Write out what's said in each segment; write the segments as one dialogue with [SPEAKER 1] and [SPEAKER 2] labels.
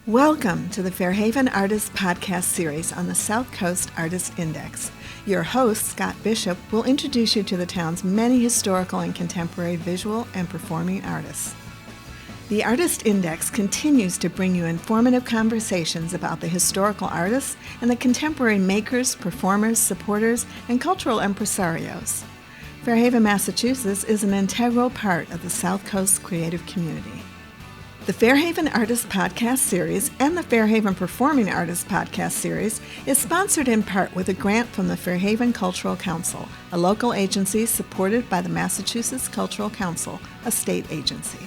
[SPEAKER 1] Welcome to the Fairhaven Artist Podcast Series on the South Coast Artist Index. Your host, Scott Bishop, will introduce you to the town's many historical and contemporary visual and performing artists. The Artist Index continues to bring you informative conversations about the historical artists and the contemporary makers, performers, supporters, and cultural impresarios. Fairhaven, Massachusetts is an integral part of the South Coast creative community. The Fairhaven Artist Podcast Series and the Fairhaven Performing Artists Podcast Series is sponsored in part with a grant from the Fairhaven Cultural Council, a local agency supported by the Massachusetts Cultural Council, a state agency.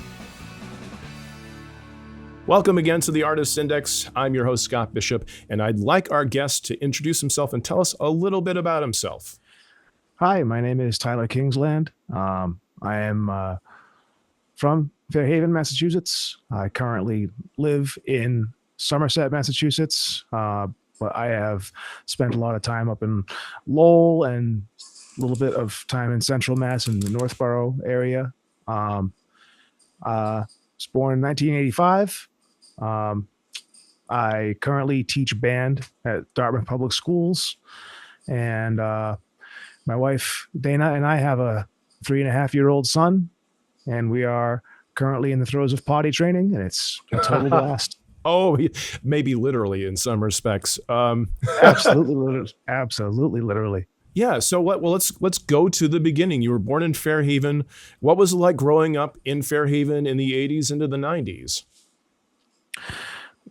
[SPEAKER 2] Welcome again to the Artist Index. I'm your host, Scott Bishop, and I'd like our guest to introduce himself and tell us a little bit about himself.
[SPEAKER 3] Hi, my name is Tyler Kingsland. I am from Fairhaven, Massachusetts. I currently live in Somerset, Massachusetts, but I have spent a lot of time up in Lowell and a little bit of time in Central Mass in the Northborough area. I was born in 1985. I currently teach band at Dartmouth Public Schools, and my wife Dana and I have a 3.5-year-old son, and we are currently in the throes of potty training, and it's a total blast.
[SPEAKER 2] Oh, maybe literally in some respects.
[SPEAKER 3] Absolutely, literally.
[SPEAKER 2] Yeah. So let's go to the beginning. You were born in Fairhaven. What was it like growing up in Fairhaven in the 80s into the 90s?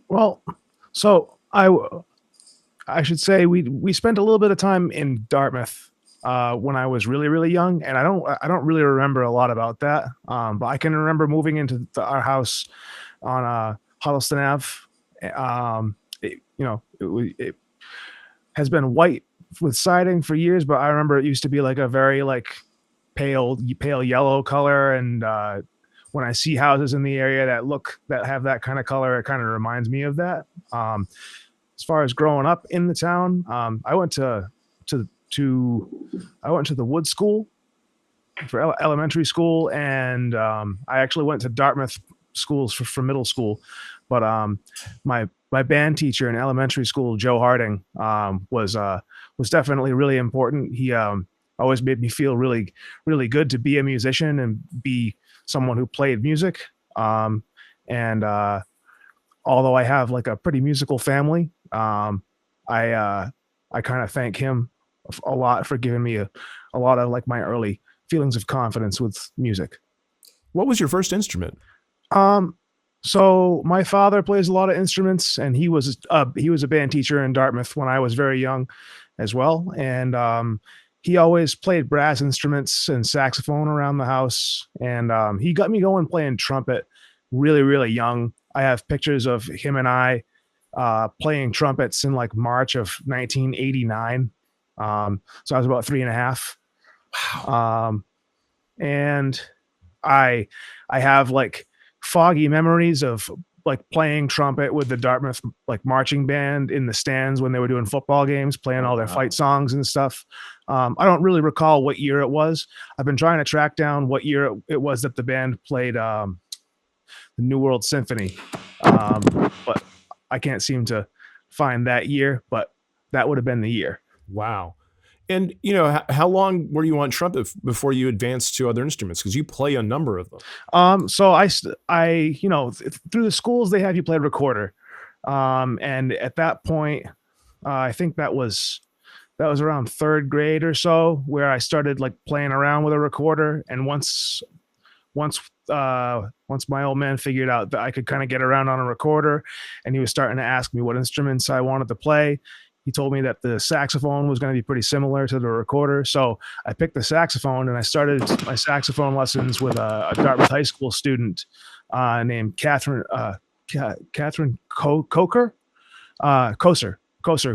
[SPEAKER 3] Well, so I should say we spent a little bit of time in Dartmouth when I was really, really young, and I don't really remember a lot about that. But I can remember moving into our house on Huddleston Ave. It has been white with siding for years, but I remember it used to be like a very pale yellow color. And when I see houses in the area that have that kind of color, it kind of reminds me of that. As far as growing up in the town, I went to the Wood School for elementary school, and I actually went to Dartmouth schools for middle school. But my band teacher in elementary school, Joe Harding, was definitely really important. He always made me feel really, really good to be a musician and be someone who played music. And although I have a pretty musical family, I kind of thank him a lot for giving me a lot of my early feelings of confidence with music.
[SPEAKER 2] What was your first instrument?
[SPEAKER 3] So my father plays a lot of instruments, and he was a band teacher in Dartmouth when I was very young as well. And he always played brass instruments and saxophone around the house. And he got me going playing trumpet really, really young. I have pictures of him and I playing trumpets in March of 1989. So I was about 3.5.
[SPEAKER 2] Wow.
[SPEAKER 3] And I have foggy memories of playing trumpet with the Dartmouth marching band in the stands when they were doing football games, playing all their fight songs and stuff. I don't really recall what year it was. I've been trying to track down what year it was that the band played the New World Symphony, but I can't seem to find that year, but that would have been the year.
[SPEAKER 2] Wow. And, how long were you on trumpet before you advanced to other instruments? Because you play a number of them.
[SPEAKER 3] So I through the schools, they have you play recorder. And at that point, I think that was around 3rd grade or so where I started playing around with a recorder. And once my old man figured out that I could kind of get around on a recorder, and he was starting to ask me what instruments I wanted to play, he told me that the saxophone was going to be pretty similar to the recorder. So I picked the saxophone, and I started my saxophone lessons with a Dartmouth high school student named Catherine Koser,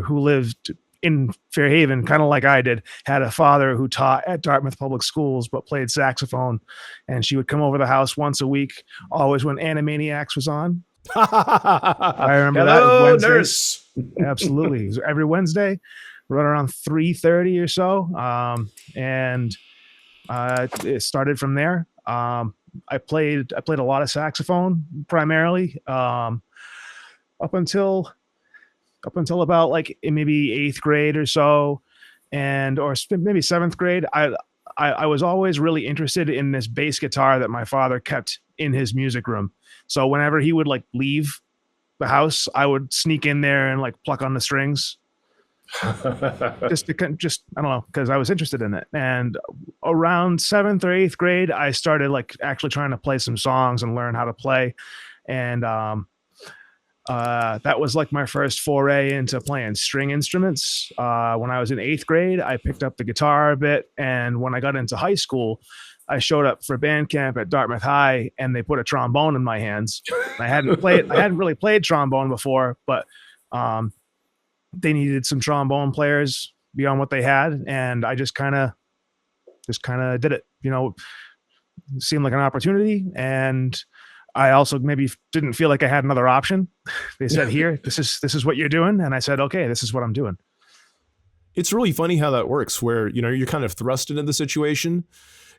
[SPEAKER 3] who lived in Fairhaven, kind of like I did, had a father who taught at Dartmouth Public Schools, but played saxophone. And she would come over the house once a week, always when Animaniacs was on. I remember
[SPEAKER 2] Hello,
[SPEAKER 3] that.
[SPEAKER 2] Nurse.
[SPEAKER 3] Absolutely. It was every Wednesday, right around 3:30 or so. And it started from there. I played a lot of saxophone primarily. up until about like maybe 8th grade or so, or maybe 7th grade. I was always really interested in this bass guitar that my father kept in his music room. So whenever he would like leave the house, I would sneak in there and like pluck on the strings. just I don't know, because I was interested in it. And around 7th or 8th grade, I started like actually trying to play some songs and learn how to play. And that was like my first foray into playing string instruments. When I was in 8th grade, I picked up the guitar a bit, and when I got into high school, I showed up for band camp at Dartmouth High, and they put a trombone in my hands. I hadn't really played trombone before, but they needed some trombone players beyond what they had, and I just kind of did it. You know, it seemed like an opportunity, and I also maybe didn't feel like I had another option. They said, "Here, this is what you're doing," and I said, "Okay, this is what I'm doing."
[SPEAKER 2] It's really funny how that works, where you're kind of thrust into the situation,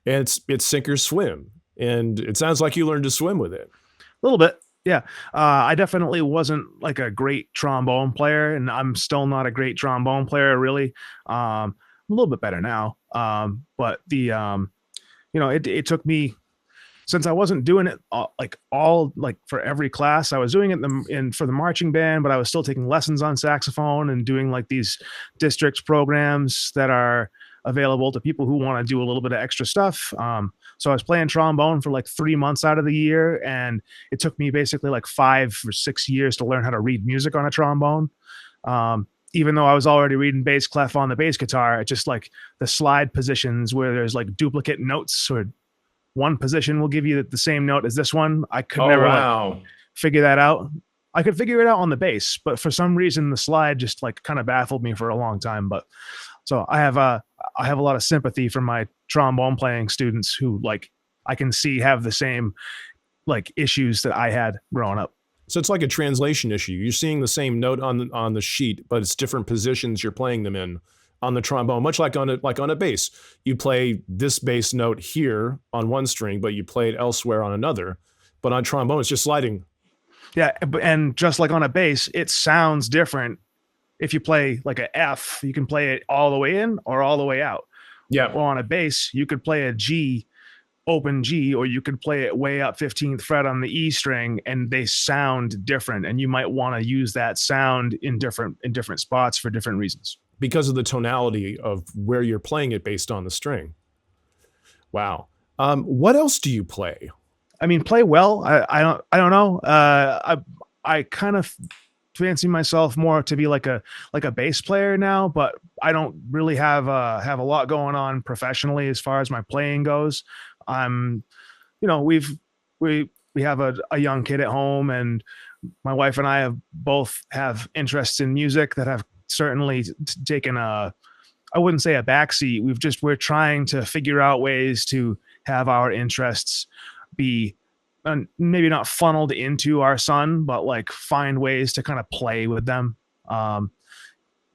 [SPEAKER 2] and it's sink or swim. And it sounds like you learned to swim with it.
[SPEAKER 3] A little bit, yeah. I definitely wasn't like a great trombone player, and I'm still not a great trombone player, really. I'm a little bit better now, but it took me. Since I wasn't doing it all for every class, I was doing it for the marching band, but I was still taking lessons on saxophone and doing like these district programs that are available to people who want to do a little bit of extra stuff. So I was playing trombone for like 3 months out of the year, and it took me basically like 5 or 6 years to learn how to read music on a trombone. Even though I was already reading bass clef on the bass guitar, it's just like the slide positions where there's like duplicate notes, or one position will give you the same note as this one. I could never figure that out. I could figure it out on the bass, but for some reason the slide just like kind of baffled me for a long time. But so I have a lot of sympathy for my trombone playing students who like I can see have the same like issues that I had growing up.
[SPEAKER 2] So it's like a translation issue. You're seeing the same note on the sheet, but it's different positions you're playing them in on the trombone, much like on a bass. You play this bass note here on one string, but you play it elsewhere on another. But on trombone, it's just sliding.
[SPEAKER 3] Yeah, and just like on a bass, it sounds different. If you play like a F, you can play it all the way in or all the way out.
[SPEAKER 2] Yeah.
[SPEAKER 3] Well, on a bass, you could play a G, open G, or you could play it way up 15th fret on the E string, and they sound different. And you might want to use that sound in different spots for different reasons,
[SPEAKER 2] because of the tonality of where you're playing it based on the string. Wow. What else do you play?
[SPEAKER 3] I mean, play well. I don't know. I kind of fancy myself more to be like a bass player now, but I don't really have a lot going on professionally as far as my playing goes. We have a young kid at home, and my wife and I both have interests in music that have certainly taken I wouldn't say a backseat. We're trying to figure out ways to have our interests be maybe not funneled into our son, but like find ways to kind of play with them,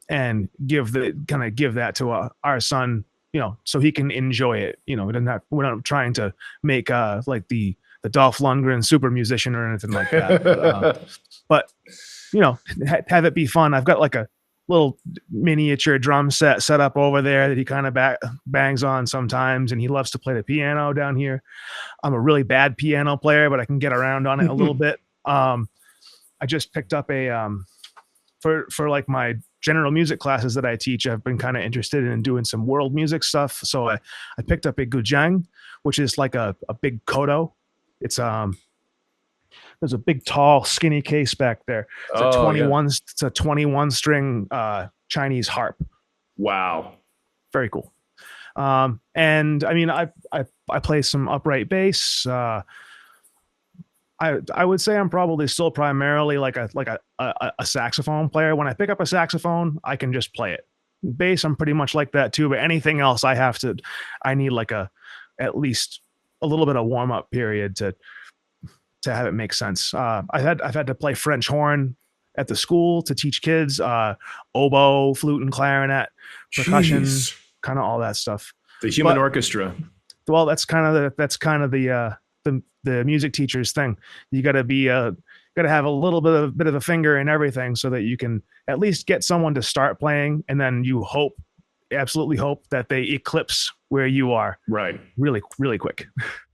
[SPEAKER 3] and give that to our son, so he can enjoy it. We're not trying to make like the Dolph Lundgren super musician or anything like that. but have it be fun. I've got like a little miniature drum set up over there that he kind of bangs on sometimes, and he loves to play the piano down here. I'm a really bad piano player, but I can get around on it a little bit. I just picked up for like my general music classes that I teach. I've been kind of interested in doing some world music stuff, so I picked up a guzheng, which is like a big koto. It's there's a big, tall, skinny case back there. It's a 21 string Chinese harp.
[SPEAKER 2] Wow.
[SPEAKER 3] Very cool. And I mean, I play some upright bass. I would say I'm probably still primarily like a saxophone player. When I pick up a saxophone, I can just play it. Bass, I'm pretty much like that too. But anything else, I need like at least a little bit of warm up period to have it make sense. I've had to play French horn at the school to teach kids, oboe, flute, and clarinet, percussion, kind of all that stuff.
[SPEAKER 2] The human orchestra.
[SPEAKER 3] Well, that's kind of the music teacher's thing. You got to be got to have a little bit of a finger in everything so that you can at least get someone to start playing, and then you absolutely hope that they eclipse where you are.
[SPEAKER 2] Right.
[SPEAKER 3] Really, really quick.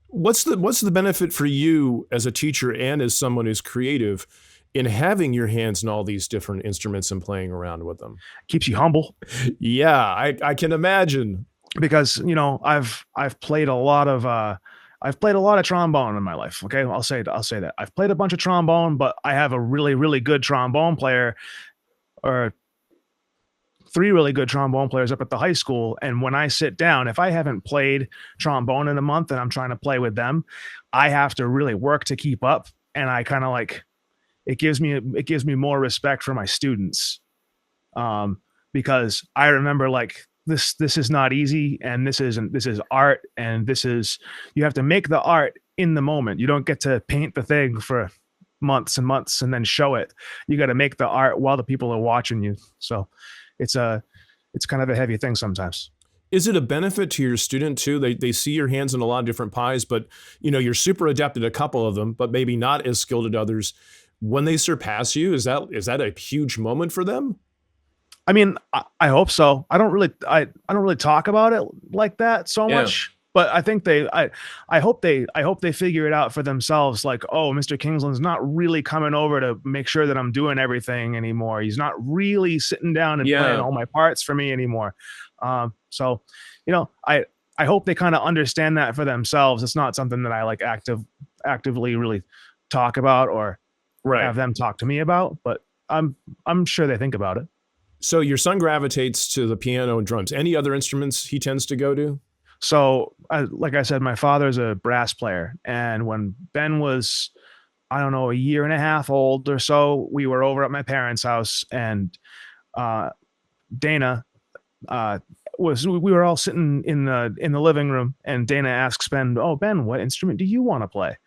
[SPEAKER 2] What's the benefit for you as a teacher and as someone who's creative in having your hands in all these different instruments and playing around with them?
[SPEAKER 3] Keeps you humble.
[SPEAKER 2] Yeah, I can imagine.
[SPEAKER 3] Because, I've played a lot of trombone in my life. Okay. I'll say that I've played a bunch of trombone, but I have a really, really good trombone player, or 3 really good trombone players up at the high school. And when I sit down, if I haven't played trombone in a month and I'm trying to play with them, I have to really work to keep up. And I kind of like, it gives me more respect for my students. Because I remember like, this is not easy, and this is art, and you have to make the art in the moment. You don't get to paint the thing for months and months and then show it. You got to make the art while the people are watching you. So it's kind of a heavy thing sometimes.
[SPEAKER 2] Is it a benefit to your student too? They see your hands in a lot of different pies, but you're super adept at a couple of them, but maybe not as skilled at others. When they surpass you, is that a huge moment for them?
[SPEAKER 3] I mean, I hope so. I don't really talk about it like that so much, but I think I hope they figure it out for themselves. Like, oh, Mr. Kingsland's not really coming over to make sure that I'm doing everything anymore. He's not really sitting down and playing all my parts for me anymore. So, I hope they kind of understand that for themselves. It's not something that I like actively really talk about or have them talk to me about, but I'm sure they think about it.
[SPEAKER 2] So your son gravitates to the piano and drums. Any other instruments he tends to go to?
[SPEAKER 3] So, like I said, my father's a brass player. And when Ben was, I don't know, a year and a half old or so, we were over at my parents' house, and Dana we were all sitting in the living room, and Dana asks Ben, "Oh, Ben, what instrument do you want to play?"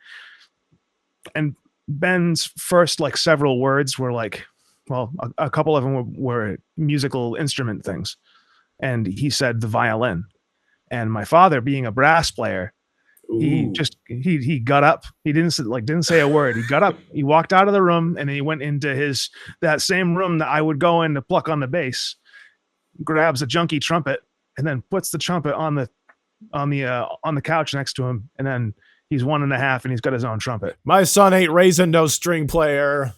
[SPEAKER 3] And Ben's first like several words were like, well, a couple of them were musical instrument things. And he said the violin. And my father, being a brass player, he got up. He didn't say a word. He got up, he walked out of the room, and then he went into that same room that I would go in to pluck on the bass, grabs a junky trumpet, and then puts the trumpet on the couch next to him. And then he's 1.5 and he's got his own trumpet.
[SPEAKER 2] My son ain't raising no string player.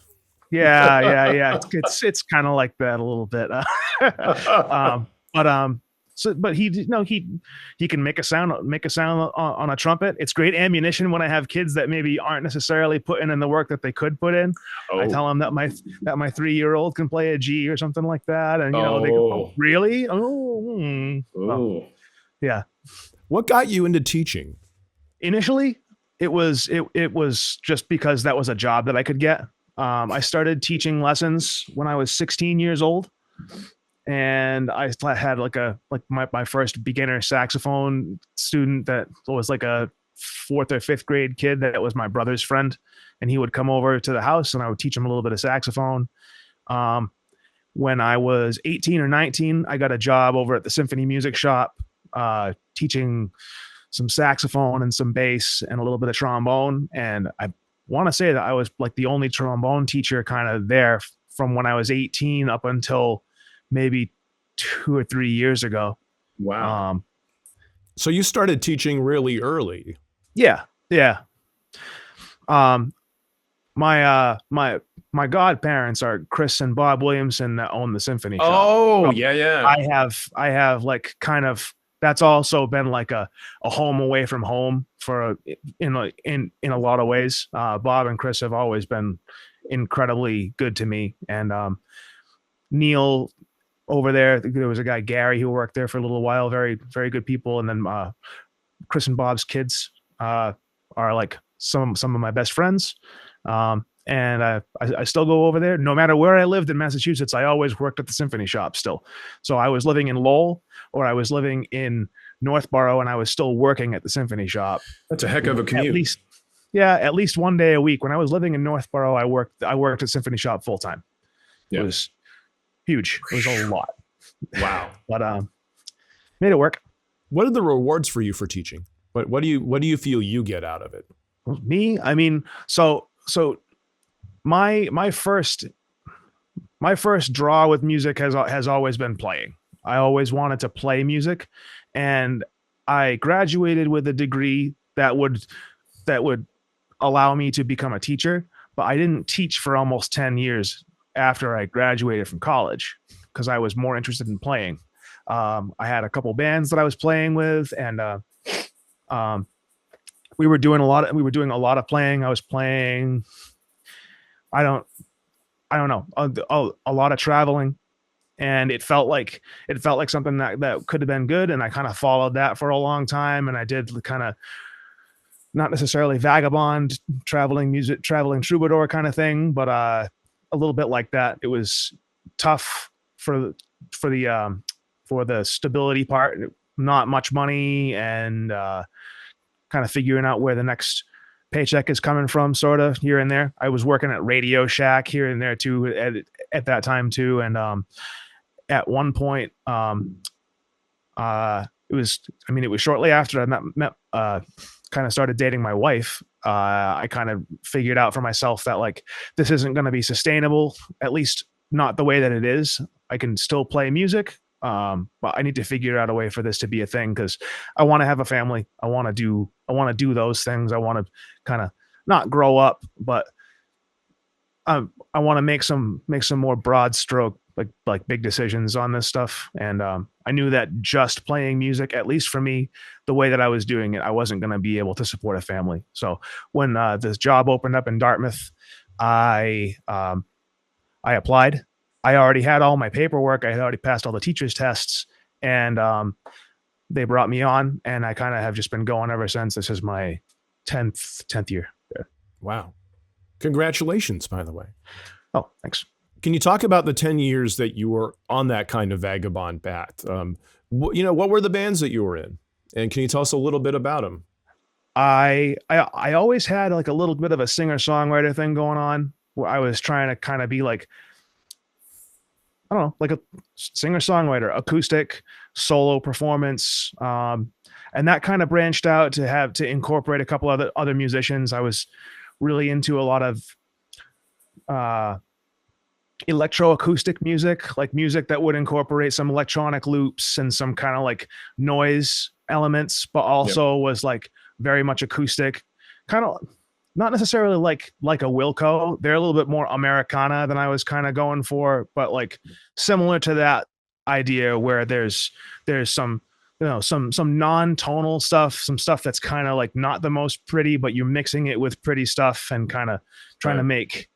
[SPEAKER 3] Yeah. It's kind of like that a little bit. But he can make a sound on a trumpet. It's great ammunition when I have kids that maybe aren't necessarily putting in the work that they could put in. Oh. I tell them that my 3-year-old can play a G or something like that, and they go, "Oh, really? Oh, well, yeah."
[SPEAKER 2] What got you into teaching?
[SPEAKER 3] Initially, it was just because that was a job that I could get. I started teaching lessons when I was 16 years old, and I had my first beginner saxophone student that was like a 4th or 5th grade kid that was my brother's friend, and he would come over to the house and I would teach him a little bit of saxophone. When I was 18 or 19, I got a job over at the Symphony Music Shop, teaching some saxophone and some bass and a little bit of trombone, and I want to say that I was like the only trombone teacher kind of there from when I was 18 up until maybe 2 or 3 years ago.
[SPEAKER 2] Wow. So you started teaching really early.
[SPEAKER 3] Yeah. My godparents are Chris and Bob Williamson that own the Symphony Shop.
[SPEAKER 2] Oh, yeah.
[SPEAKER 3] I have like kind of, that's also been like a home away from home in a lot of ways. Bob and Chris have always been incredibly good to me. And Neil over there was a guy, Gary, who worked there for a little while. Very, very good people. And then Chris and Bob's kids are like some of my best friends. And I still go over there. No matter where I lived in Massachusetts, I always worked at the Symphony Shop still. So I was living in Lowell or I was living in Northborough, and I was still working at the Symphony Shop.
[SPEAKER 2] That's a heck of a commute.
[SPEAKER 3] At least one day a week. When I was living in Northborough, I worked at Symphony Shop full time. It was huge. It was a lot.
[SPEAKER 2] Wow.
[SPEAKER 3] But made it work.
[SPEAKER 2] What are the rewards for you for teaching? What do you feel you get out of it?
[SPEAKER 3] Me? I mean, so my first draw with music has always been playing. I always wanted to play music, and I graduated with a degree that would allow me to become a teacher, but I didn't teach for almost 10 years after I graduated from college because I was more interested in playing. I had a couple bands that I was playing with, and we were doing a lot of playing. I was playing, I don't know, a lot of traveling, and it felt like something that could have been good. And I kind of followed that for a long time. And I did kind of not necessarily vagabond traveling troubadour kind of thing, but a little bit like that. It was tough for the stability part, not much money, and kind of figuring out where the next paycheck is coming from, sort of here and there. I was working at Radio Shack here and there too at that time too. And at one point, it was shortly after I met kind of started dating my wife. I kind of figured out for myself that like this isn't going to be sustainable, at least not the way that it is. I can still play music, but I need to figure out a way for this to be a thing, because I want to have a family. I want to do those things. I want to kind of not grow up, but I want to make some more broad stroke, like big decisions on this stuff. And I knew that just playing music, at least for me, the way that I was doing it, I wasn't going to be able to support a family. So when this job opened up in Dartmouth, I applied. I already had all my paperwork. I had already passed all the teachers' tests, and they brought me on, and I kind of have just been going ever since. This is my 10th year there.
[SPEAKER 2] Wow. Congratulations, by the way.
[SPEAKER 3] Oh, thanks.
[SPEAKER 2] Can you talk about the 10 years that you were on that kind of vagabond path? What were the bands that you were in? And can you tell us a little bit about them?
[SPEAKER 3] I always had like a little bit of a singer-songwriter thing going on, where I was trying to kind of be like, I don't know, like a singer-songwriter, acoustic, solo performance. And that kind of branched out to incorporate a couple other musicians. I was really into a lot of electroacoustic music, like music that would incorporate some electronic loops and some kind of like noise elements, but also was like very much acoustic, kind of not necessarily like a Wilco. They're a little bit more Americana than I was kind of going for, but like similar to that idea where there's some, some non-tonal stuff, some stuff that's kind of like not the most pretty, but you're mixing it with pretty stuff and kind of trying to make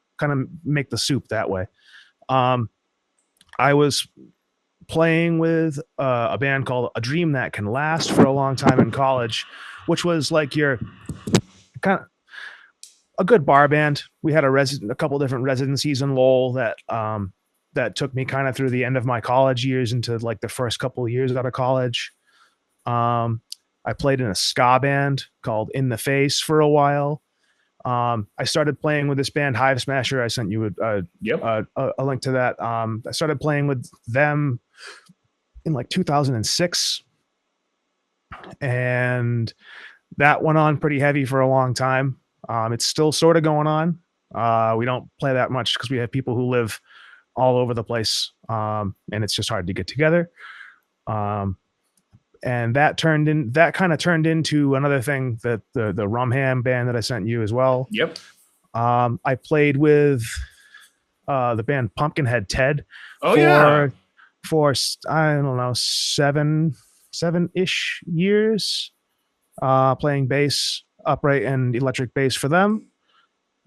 [SPEAKER 3] the soup that way. I was playing with a band called A Dream That Can Last for a long time in college, which was like your kind of a good bar band. We had a couple different residencies in Lowell that took me kind of through the end of my college years into like the first couple of years out of college. I played in a ska band called In the Face for a while. I started playing with this band Hive Smasher. I sent you a link to that. I started playing with them in like 2006, and that went on pretty heavy for a long time. It's still sort of going on. We don't play that much because we have people who live all over the place, and it's just hard to get together. And that kind of turned into another thing, that the Rumham band that I sent you as well.
[SPEAKER 2] Yep.
[SPEAKER 3] I played with the band Pumpkinhead Ted for I don't know, seven-ish years, playing bass, upright and electric bass for them.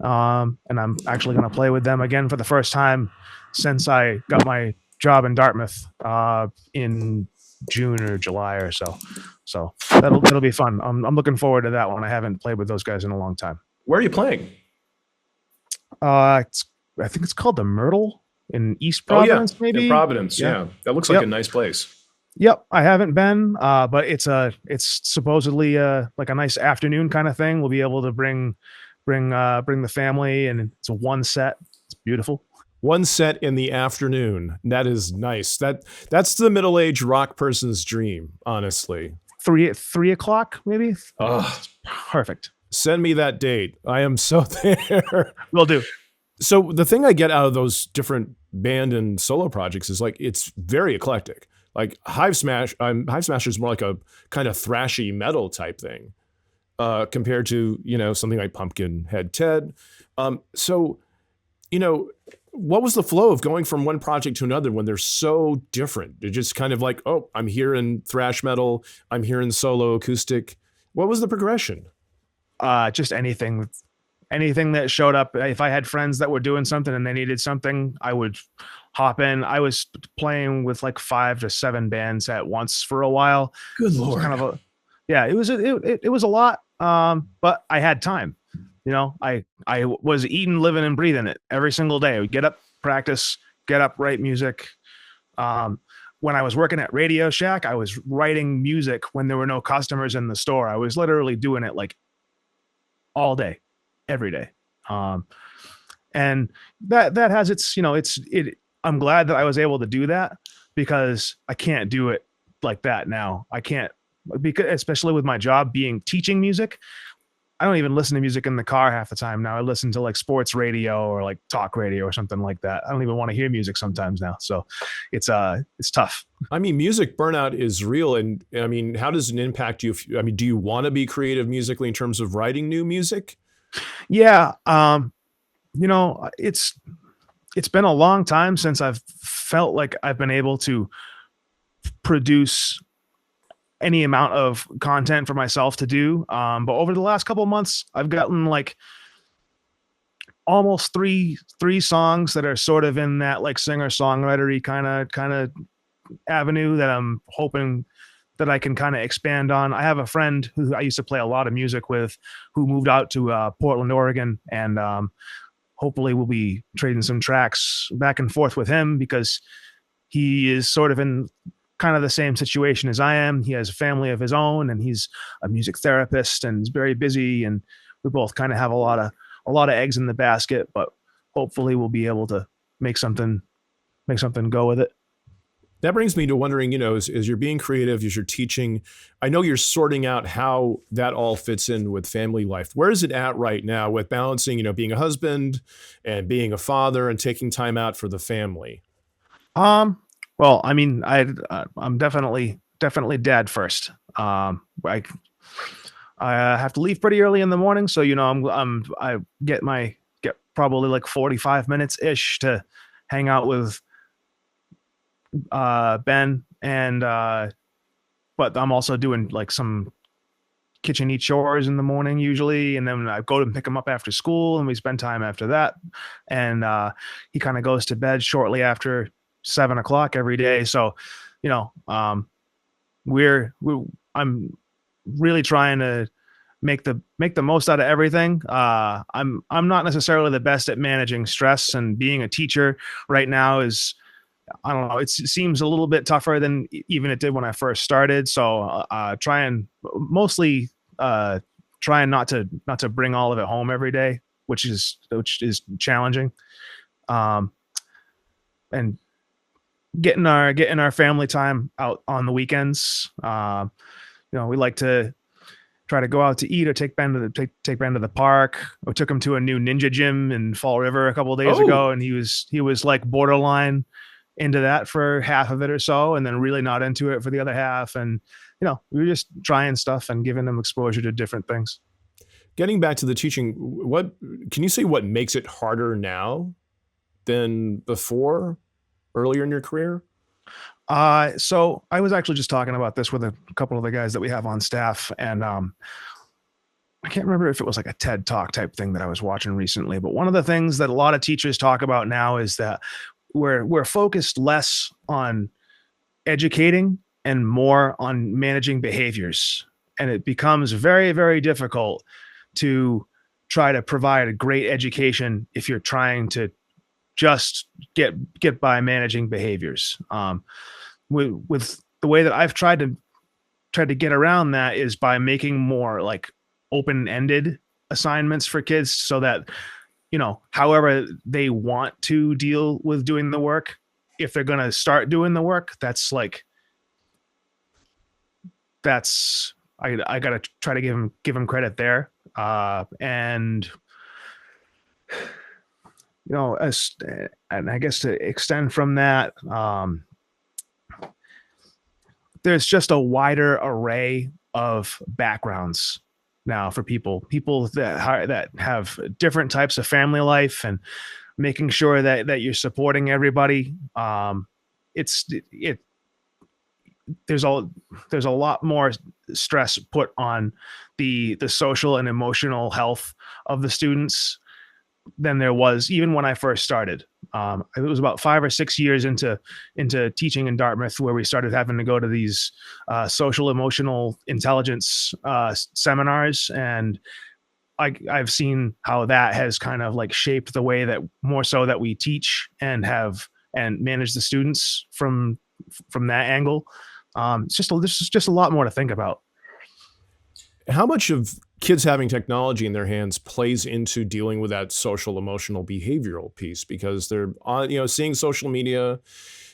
[SPEAKER 3] And I'm actually going to play with them again for the first time since I got my job in Dartmouth in June or July or so. So that'll be fun. I'm looking forward to that one. I haven't played with those guys in a long time.
[SPEAKER 2] Where are you playing?
[SPEAKER 3] I think it's called the Myrtle in East Providence, maybe.
[SPEAKER 2] In Providence, yeah. That looks like a nice place.
[SPEAKER 3] Yep, I haven't been, but it's supposedly like a nice afternoon kind of thing. We'll be able to bring the family, and it's a one set. It's beautiful.
[SPEAKER 2] One set in the afternoon. That is nice. That's the middle-aged rock person's dream, honestly.
[SPEAKER 3] 3 o'clock, maybe.
[SPEAKER 2] Oh,
[SPEAKER 3] perfect.
[SPEAKER 2] Send me that date. I am so there.
[SPEAKER 3] Will do.
[SPEAKER 2] So the thing I get out of those different band and solo projects is like it's very eclectic. Like Hive Smash is more like a kind of thrashy metal type thing compared to something like Pumpkinhead Ted. So what was the flow of going from one project to another when they're so different? They're just kind of like, oh, I'm here in thrash metal, I'm here in solo acoustic. What was the progression?
[SPEAKER 3] Just anything that showed up. If I had friends that were doing something and they needed something, I would hop in. I was playing with like 5 to 7 bands at once for a while.
[SPEAKER 2] Good
[SPEAKER 3] It was
[SPEAKER 2] Lord.
[SPEAKER 3] kind of it was a lot. But I had time. I was eating, living, and breathing it every single day. I would get up, practice, get up, write music. When I was working at Radio Shack, I was writing music when there were no customers in the store. I was literally doing it like all day, every day. And that has its, I'm glad that I was able to do that because I can't do it like that now. I can't, because especially with my job being teaching music, I don't even listen to music in the car half the time now. I listen to like sports radio or like talk radio or something like that. I don't even want to hear music sometimes now. So it's tough.
[SPEAKER 2] I mean, music burnout is real. And I mean, how does it impact you? Do you want to be creative musically in terms of writing new music?
[SPEAKER 3] Yeah. It's been a long time since I've felt like I've been able to produce any amount of content for myself to do. But over the last couple of months, I've gotten like almost three songs that are sort of in that like singer-songwritery kind of avenue that I'm hoping that I can kind of expand on. I have a friend who I used to play a lot of music with who moved out to Portland, Oregon, and hopefully we'll be trading some tracks back and forth with him because he is sort of in kind of the same situation as I am. He has a family of his own and he's a music therapist and he's very busy, and we both kind of have a lot of eggs in the basket, but hopefully we'll be able to make something go with it.
[SPEAKER 2] That brings me to wondering, as you're being creative, as you're teaching, I know you're sorting out how that all fits in with family life. Where is it at right now with balancing, being a husband and being a father and taking time out for the family?
[SPEAKER 3] Well, I mean, I'm definitely dad first. I have to leave pretty early in the morning, so I get probably like 45 minutes ish to hang out with Ben, and but I'm also doing like some kitchen chores in the morning usually, and then I go to pick him up after school and we spend time after that, and he kind of goes to bed shortly after 7 o'clock every day. So I'm really trying to make the most out of everything. I'm not necessarily the best at managing stress, and being a teacher right now is, I don't know, it seems a little bit tougher than even it did when I first started. So trying not to bring all of it home every day, which is challenging. And getting our family time out on the weekends. We like to try to go out to eat or take Ben to the park. I took him to a new ninja gym in Fall River a couple of days ago, and he was like borderline into that for half of it or so, and then really not into it for the other half. And we were just trying stuff and giving them exposure to different things.
[SPEAKER 2] Getting back to the teaching, what can you say what makes it harder now than before, earlier in your career?
[SPEAKER 3] So I was actually just talking about this with a couple of the guys that we have on staff, and I can't remember if it was like a TED Talk type thing that I was watching recently, but one of the things that a lot of teachers talk about now is that we're focused less on educating and more on managing behaviors. And it becomes very, very difficult to try to provide a great education if you're trying to just get by managing behaviors. With the way that I've tried to get around that is by making more like open-ended assignments for kids, so that however they want to deal with doing the work, if they're going to start doing the work, I got to try to give them credit there. And and I guess to extend from that, there's just a wider array of backgrounds now for people that have different types of family life, and making sure that you're supporting everybody. It's it there's a lot more stress put on the social and emotional health of the students than there was even when I first started. It was about 5 or 6 years into teaching in Dartmouth where we started having to go to these social emotional intelligence seminars, and I've seen how that has kind of like shaped the way that more so that we teach and manage the students from that angle. There's just a lot more to think about.
[SPEAKER 2] How much of kids having technology in their hands plays into dealing with that social, emotional, behavioral piece? Because they're on, seeing social media,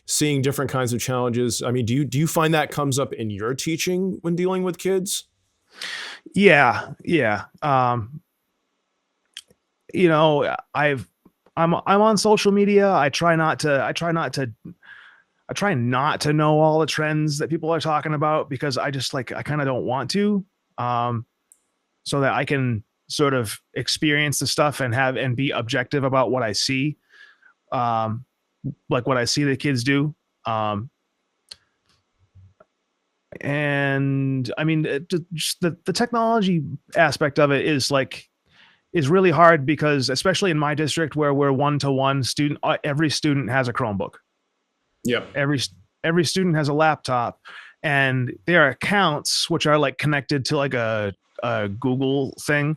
[SPEAKER 2] seeing different kinds of challenges. I mean, do you find that comes up in your teaching when dealing with kids?
[SPEAKER 3] Yeah. I'm on social media. I try not to know all the trends that people are talking about, because I kind of don't want to, so that I can sort of experience the stuff and be objective about what I see, like what I see the kids do. And I mean, just the technology aspect of it is really hard, because especially in my district where we're one-to-one, every student has a Chromebook.
[SPEAKER 2] Yep.
[SPEAKER 3] Every student has a laptop, and their accounts, which are like connected to like a Google thing,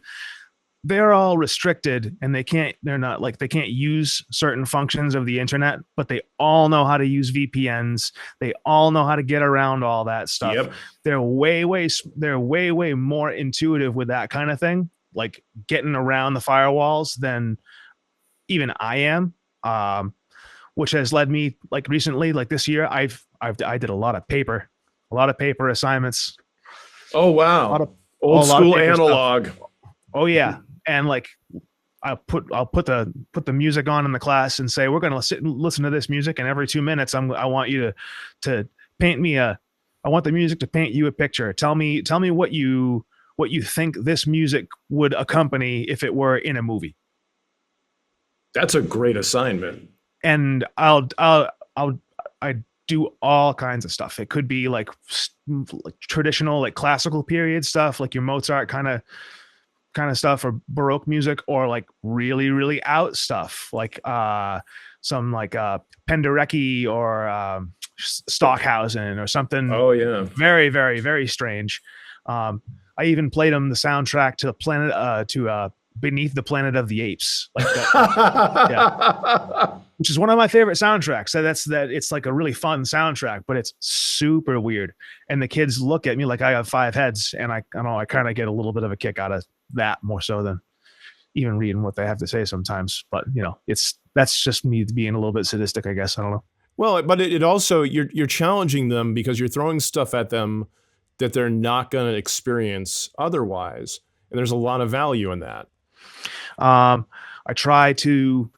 [SPEAKER 3] they're all restricted, and they can't use certain functions of the internet, but they all know how to use VPNs. They all know how to get around all that stuff.
[SPEAKER 2] Yep.
[SPEAKER 3] They're way more intuitive with that kind of thing, like getting around the firewalls, than even I am. Which has led me, like recently, like this year, I did a lot of paper assignments.
[SPEAKER 2] Oh wow! Old school analog.
[SPEAKER 3] Stuff. Oh yeah, and like I'll put the music on in the class and say, we're gonna sit and listen to this music, and every 2 minutes I want you to paint me I want the music to paint you a picture. Tell me what you think this music would accompany if it were in a movie.
[SPEAKER 2] That's a great assignment.
[SPEAKER 3] And I do all kinds of stuff. It could be like traditional, like classical period stuff, like your Mozart kind of stuff, or Baroque music, or like really, really out stuff, like some like Penderecki or Stockhausen or something.
[SPEAKER 2] Oh yeah,
[SPEAKER 3] very, very, very strange. I even played them the soundtrack to the planet Beneath the Planet of the Apes, like that. Yeah. Which is one of my favorite soundtracks. So it's like a really fun soundtrack, but it's super weird. And the kids look at me like I have 5 heads, and I kind of get a little bit of a kick out of that, more so than even reading what they have to say sometimes. But that's just me being a little bit sadistic, I guess. I don't know.
[SPEAKER 2] Well, but it also, you're challenging them, because you're throwing stuff at them that they're not going to experience otherwise, and there's a lot of value in that.
[SPEAKER 3] I try to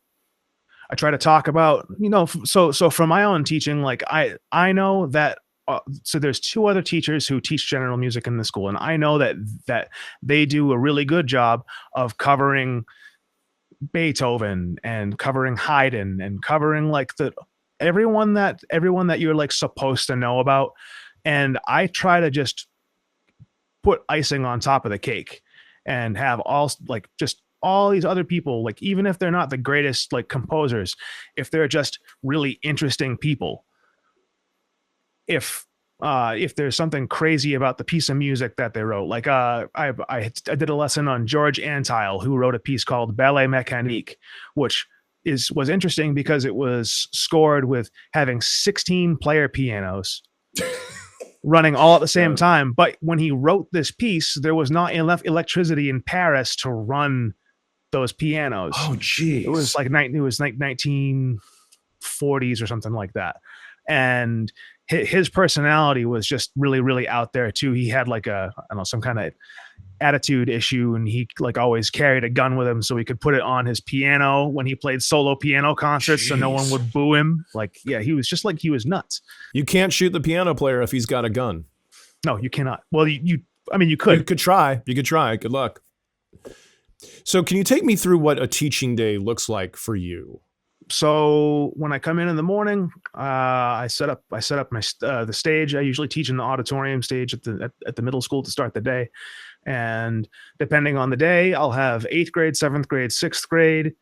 [SPEAKER 3] talk about, so from my own teaching, like I know that, so there's 2 other teachers who teach general music in the school, and I know that they do a really good job of covering Beethoven and covering Haydn and covering like everyone that you're like supposed to know about. And I try to just put icing on top of the cake and have all these other people, like even if they're not the greatest like composers, if they're just really interesting people, if there's something crazy about the piece of music that they wrote, like I did a lesson on George Antile, who wrote a piece called Ballet Mécanique, which was interesting because it was scored with having 16 player pianos running all at the same time. But when he wrote this piece, there was not enough electricity in Paris to run those pianos.
[SPEAKER 2] Oh, geez.
[SPEAKER 3] It was like 1940s or something like that. And his personality was just really, really out there too. He had like some kind of attitude issue, and he like always carried a gun with him so he could put it on his piano when he played solo piano concerts. So no one would boo him. Like, yeah, he was just like, he was nuts.
[SPEAKER 2] You can't shoot the piano player if he's got a gun.
[SPEAKER 3] No, you cannot. Well, I mean, you could.
[SPEAKER 2] You could try. Good luck. So can you take me through what a teaching day looks like for you?
[SPEAKER 3] So when I come in the morning, I set up my the stage. I usually teach in the auditorium stage at the middle school to start the day. And depending on the day, I'll have 8th grade, 7th grade, 6th grade,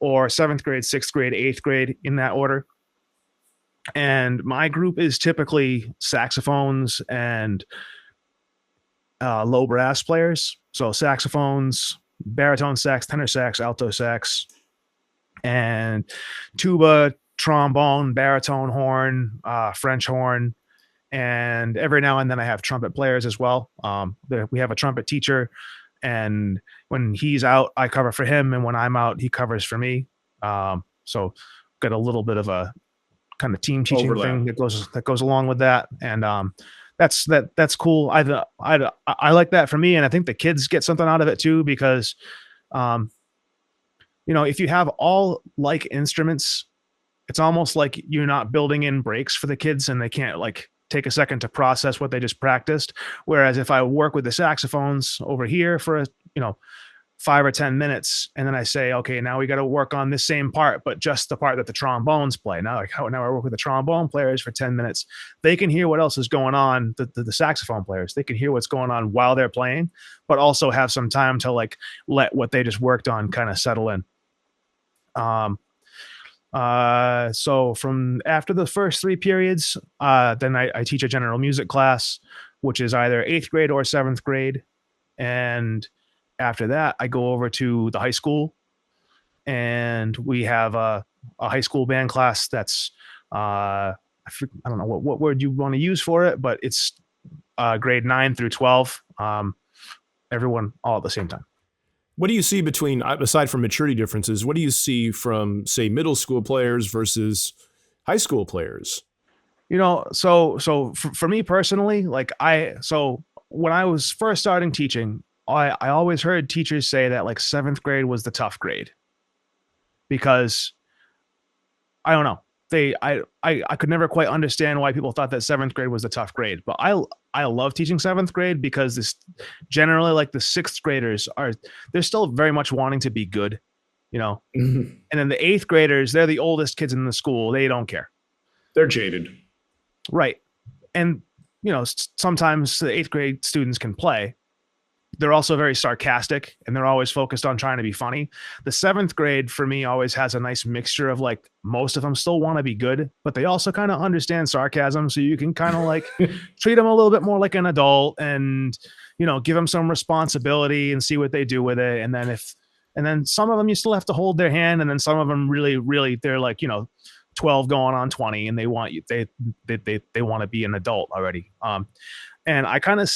[SPEAKER 3] or 7th grade, 6th grade, 8th grade in that order. And my group is typically saxophones and low brass players. So saxophones, baritone sax, tenor sax, alto sax, and tuba, trombone, baritone horn, French horn, and every now and then I have trumpet players as well. We have a trumpet teacher, and when he's out, I cover for him, and when I'm out, he covers for me. So got a little bit of a kind of team teaching thing that goes along with that, and that's cool. I like that for me, and I think the kids get something out of it too, because if you have all like instruments, it's almost like you're not building in breaks for the kids, and they can't like take a second to process what they just practiced. Whereas if I work with the saxophones over here for 5 or 10 minutes, and then I say, okay, now we got to work on this same part, but just the part that the trombones play. Now I work with the trombone players for 10 minutes. They can hear what else is going on. The saxophone players, they can hear what's going on while they're playing, but also have some time to like let what they just worked on kind of settle in. So from after the first 3 periods, then I teach a general music class, which is either 8th grade or 7th grade. And after that, I go over to the high school, and we have a high school band class that's, I don't know what word you want to use for it, but it's grade 9 through 12. Everyone all at the same time.
[SPEAKER 2] What do you see between, aside from maturity differences, what do you see from, say, middle school players versus high school players?
[SPEAKER 3] So for me personally, when I was first starting teaching, I always heard teachers say that like 7th grade was the tough grade, because I don't know. I could never quite understand why people thought that 7th grade was the tough grade, but I love teaching 7th grade because this generally, like, the 6th graders they're still very much wanting to be good,
[SPEAKER 2] Mm-hmm.
[SPEAKER 3] And then the 8th graders, they're the oldest kids in the school. They don't care.
[SPEAKER 2] They're jaded.
[SPEAKER 3] Right. And, sometimes the 8th grade students can play. They're also very sarcastic, and they're always focused on trying to be funny. The 7th grade for me always has a nice mixture of like, most of them still want to be good, but they also kind of understand sarcasm. So you can kind of like treat them a little bit more like an adult, and, give them some responsibility and see what they do with it. And then some of them you still have to hold their hand. And then some of them really, really, they're like, 12 going on 20, and they want you, they want to be an adult already. And I kind of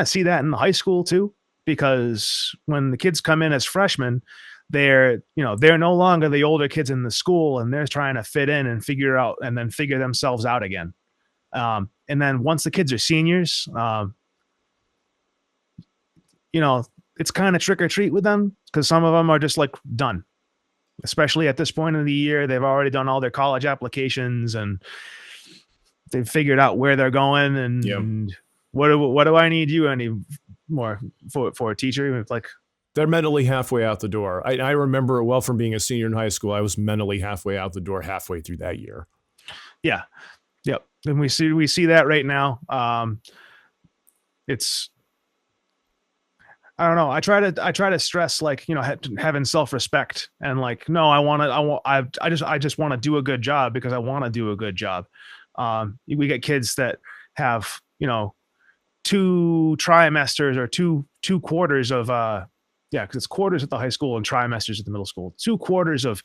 [SPEAKER 3] see that in the high school too, because when the kids come in as freshmen, they're no longer the older kids in the school, and they're trying to fit in and figure themselves out again. And then once the kids are seniors, it's kind of trick or treat with them, because some of them are just like done, especially at this point of the year. They've already done all their college applications, and they've figured out where they're going. And
[SPEAKER 2] yep.
[SPEAKER 3] What do I need you any more for a teacher? It's like
[SPEAKER 2] they're mentally halfway out the door. I remember it well from being a senior in high school. I was mentally halfway out the door halfway through that year.
[SPEAKER 3] Yeah. Yep. And we see that right now. It's, I don't know. I try to stress, like, having self-respect, and like, no, I just want to do a good job because I want to do a good job. We get kids that have, 2 trimesters or two quarters of because it's quarters at the high school and trimesters at the middle school. 2 quarters of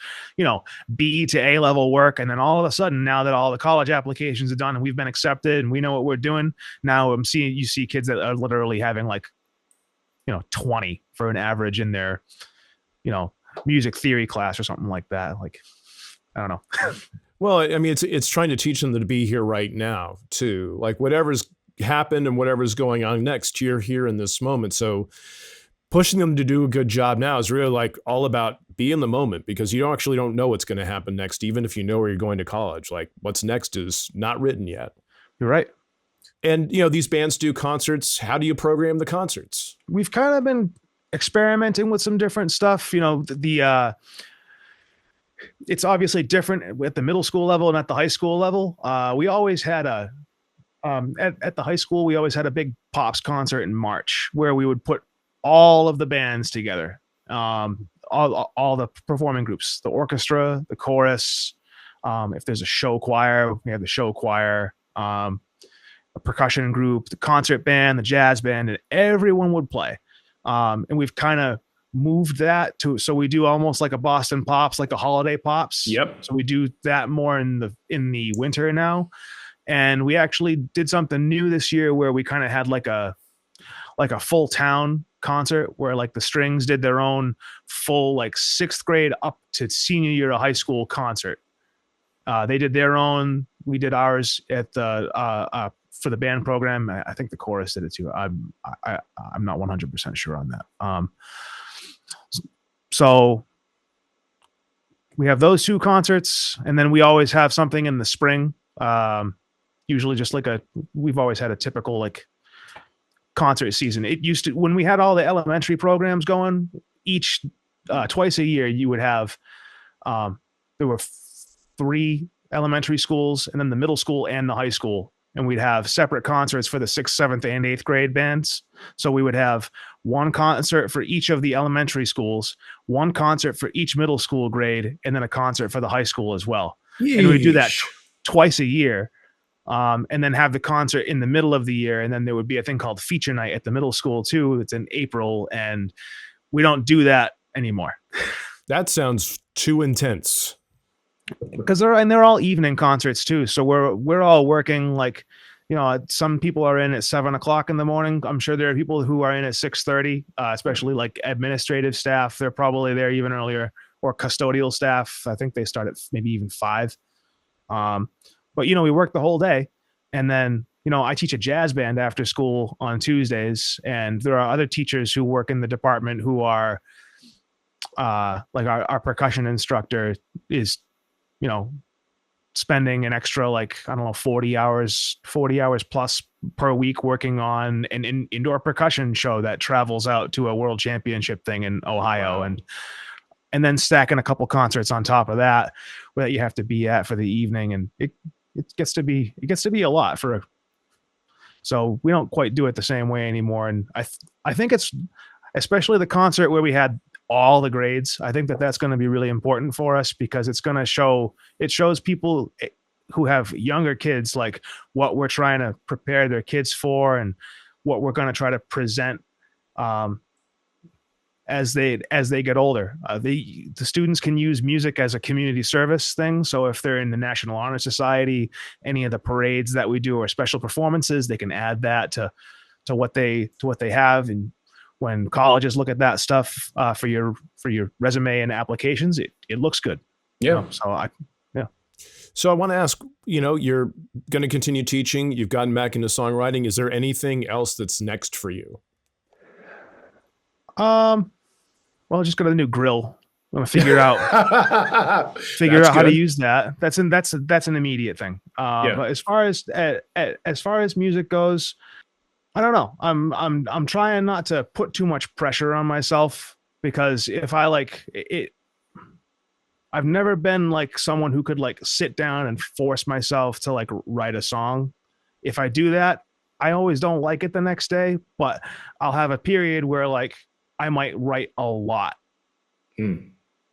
[SPEAKER 3] B to A level work, and then all of a sudden, now that all the college applications are done and we've been accepted and we know what we're doing, now you see kids that are literally having like 20 for an average in their music theory class or something like that. Like, I don't know.
[SPEAKER 2] Well, I mean, it's trying to teach them to be here right now too. Like, whatever's happened and whatever's going on next. You're here in this moment. So pushing them to do a good job now is really like all about be in the moment, because you don't know what's going to happen next, even if you know where you're going to college. Like what's next is not written yet.
[SPEAKER 3] You're right.
[SPEAKER 2] And, these bands do concerts. How do you program the concerts?
[SPEAKER 3] We've kind of been experimenting with some different stuff. It's obviously different at the middle school level and at the high school level. We always had at the high school, we always had a big Pops concert in March where we would put all of the bands together. All the performing groups, the orchestra, the chorus. If there's a show choir, we have the show choir, a percussion group, the concert band, the jazz band, and everyone would play. And we've kind of moved that so we do almost like a Boston Pops, like a holiday Pops.
[SPEAKER 2] Yep.
[SPEAKER 3] So we do that more in the winter now. And we actually did something new this year where we kind of had like a full town concert where like the Strings did their own full like 6th grade up to senior year of high school concert. They did their own. We did ours at the for the band program. I think the chorus did it too. I'm not 100% sure on that. So we have those 2 concerts, and then we always have something in the spring. Usually just like we've always had a typical like concert season. It used to, when we had all the elementary programs going, each twice a year you would have there were 3 elementary schools and then the middle school and the high school, and we'd have separate concerts for the 6th, 7th, and 8th grade bands. So we would have one concert for each of the elementary schools, one concert for each middle school grade, and then a concert for the high school as well. Yeesh. And we'd do that twice a year. And then have the concert in the middle of the year. And then there would be a thing called feature night at the middle school too. It's in April, and we don't do that anymore.
[SPEAKER 2] That sounds too intense.
[SPEAKER 3] Because they're all evening concerts too. So we're all working like, some people are in at 7:00 in the morning. I'm sure there are people who are in at 6:30, especially like administrative staff. They're probably there even earlier, or custodial staff. I think they start at maybe even 5. But, we work the whole day, and then, I teach a jazz band after school on Tuesdays, and there are other teachers who work in the department who are like our percussion instructor is, spending an extra, like, I don't know, 40 hours plus per week working on an indoor percussion show that travels out to a world championship thing in Ohio. Wow. And then stacking a couple concerts on top of that you have to be at for the evening. And it gets to be a lot so we don't quite do it the same way anymore. And I think it's especially the concert where we had all the grades. I think that's going to be really important for us, because it's going to shows people who have younger kids, like what we're trying to prepare their kids for and what we're going to try to present, as they get older. The students can use music as a community service thing. So if they're in the National Honor Society, any of the parades that we do or special performances, they can add that to what they have. And when colleges look at that stuff for your resume and applications, it looks good.
[SPEAKER 2] Yeah. So I want to ask, you're going to continue teaching. You've gotten back into songwriting. Is there anything else that's next for you?
[SPEAKER 3] Well, just got a new grill. I'm gonna figure out how to use that. That's an immediate thing. But as far as music goes, I don't know. I'm trying not to put too much pressure on myself, because if I like it, I've never been like someone who could like sit down and force myself to like write a song. If I do that, I always don't like it the next day, but I'll have a period where like I might write a lot.